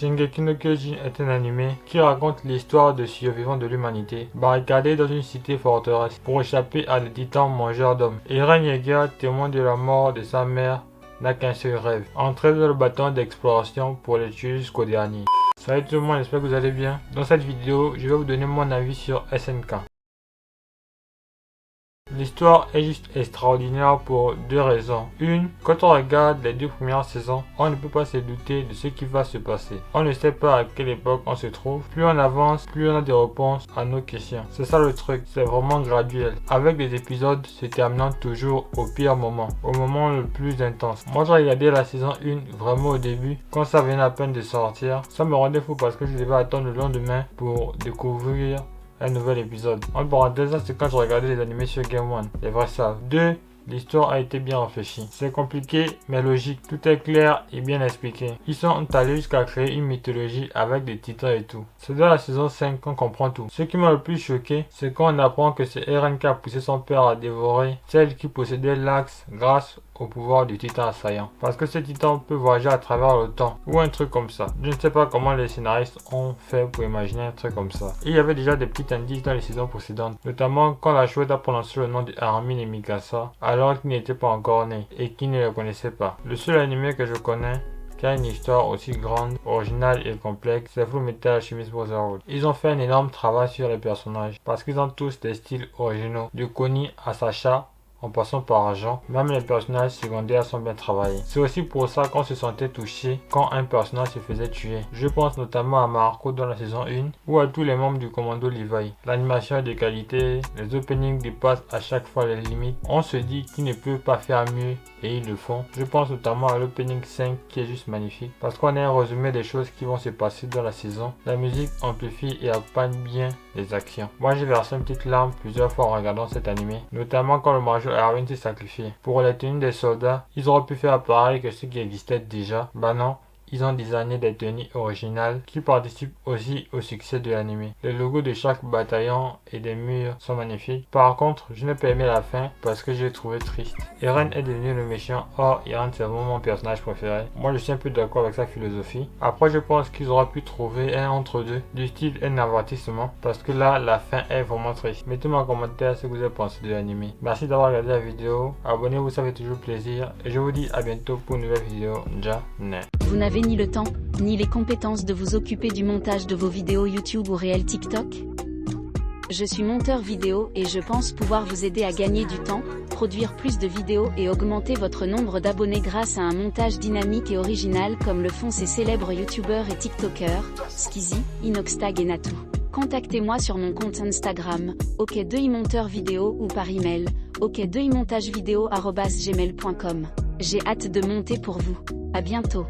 Shingeki no Kyojin est un animé qui raconte l'histoire de survivants de l'humanité barricadés dans une cité forteresse pour échapper à des titans mangeurs d'hommes. Eren Yeager, témoin de la mort de sa mère, n'a qu'un seul rêve, entrer dans le bâton d'exploration pour les tuer jusqu'au dernier. Salut tout le monde, j'espère que vous allez bien. Dans cette vidéo, je vais vous donner mon avis sur SNK. L'histoire est juste extraordinaire pour deux raisons. Une, quand on regarde les deux premières saisons, on ne peut pas se douter de ce qui va se passer. On ne sait pas à quelle époque on se trouve. Plus on avance, plus on a des réponses à nos questions. C'est ça le truc, c'est vraiment graduel. Avec des épisodes se terminant toujours au pire moment, au moment le plus intense. Moi j'ai regardé la saison 1 vraiment au début, quand ça venait à peine de sortir. Ça me rendait fou parce que je devais attendre le lendemain pour découvrir un nouvel épisode. En parenthèse, c'est quand je regardais les animés sur Game One. Les vrais savent. 2. L'histoire a été bien réfléchie. C'est compliqué mais logique. Tout est clair et bien expliqué. Ils sont allés jusqu'à créer une mythologie avec des titans et tout. C'est dans la saison 5 qu'on comprend tout. Ce qui m'a le plus choqué, c'est quand on apprend que c'est Eren qui a poussé son père à dévorer celle qui possédait l'axe grâce au pouvoir du titan assaillant. Parce que ce titan peut voyager à travers le temps. Ou un truc comme ça. Je ne sais pas comment les scénaristes ont fait pour imaginer un truc comme ça. Et il y avait déjà des petits indices dans les saisons précédentes. Notamment quand la chouette a prononcé le nom de Armin et Mikasa alors qu'il n'était pas encore né et qu'il ne le connaissait pas. Le seul animé que je connais qui a une histoire aussi grande, originale et complexe, c'est Fullmetal Alchemist Brotherhood. Ils ont fait un énorme travail sur les personnages parce qu'ils ont tous des styles originaux. De Connie à Sacha, en passant par Jean, même les personnages secondaires sont bien travaillés. C'est aussi pour ça qu'on se sentait touché quand un personnage se faisait tuer. Je pense notamment à Marco dans la saison 1 ou à tous les membres du commando Levi. L'animation est de qualité, les openings dépassent à chaque fois les limites. On se dit qu'ils ne peuvent pas faire mieux et ils le font. Je pense notamment à l'opening 5 qui est juste magnifique parce qu'on a un résumé des choses qui vont se passer dans la saison. La musique amplifie et accompagne bien les actions. Moi j'ai versé une petite larme plusieurs fois en regardant cet animé, notamment quand le major Erwin s'est sacrifié. Pour les tenues des soldats, ils auraient pu faire pareil que ce qui existait déjà. Bah non. Ils ont designé des tenues originales qui participent aussi au succès de l'anime. Les logos de chaque bataillon et des murs sont magnifiques. Par contre, je n'ai pas aimé la fin parce que je l'ai trouvé triste. Eren est devenu le méchant. Or, Eren c'est vraiment mon personnage préféré. Moi je suis un peu d'accord avec sa philosophie. Après je pense qu'ils auraient pu trouver un entre-deux du style un avertissement parce que là la fin est vraiment triste. Mettez-moi en commentaire ce que vous avez pensé de l'anime. Merci d'avoir regardé la vidéo. Abonnez-vous, ça fait toujours plaisir. Et je vous dis à bientôt pour une nouvelle vidéo. Jane. Vous n'avez ni le temps, ni les compétences de vous occuper du montage de vos vidéos YouTube ou réels TikTok? Je suis monteur vidéo et je pense pouvoir vous aider à gagner du temps, produire plus de vidéos et augmenter votre nombre d'abonnés grâce à un montage dynamique et original comme le font ces célèbres youtubeurs et tiktokers, Skizzy, Inoxtag et Natou. Contactez-moi sur mon compte Instagram, ok2imonteurvideo ou par email, ok2imontagevideo@gmail.com. J'ai hâte de monter pour vous. À bientôt.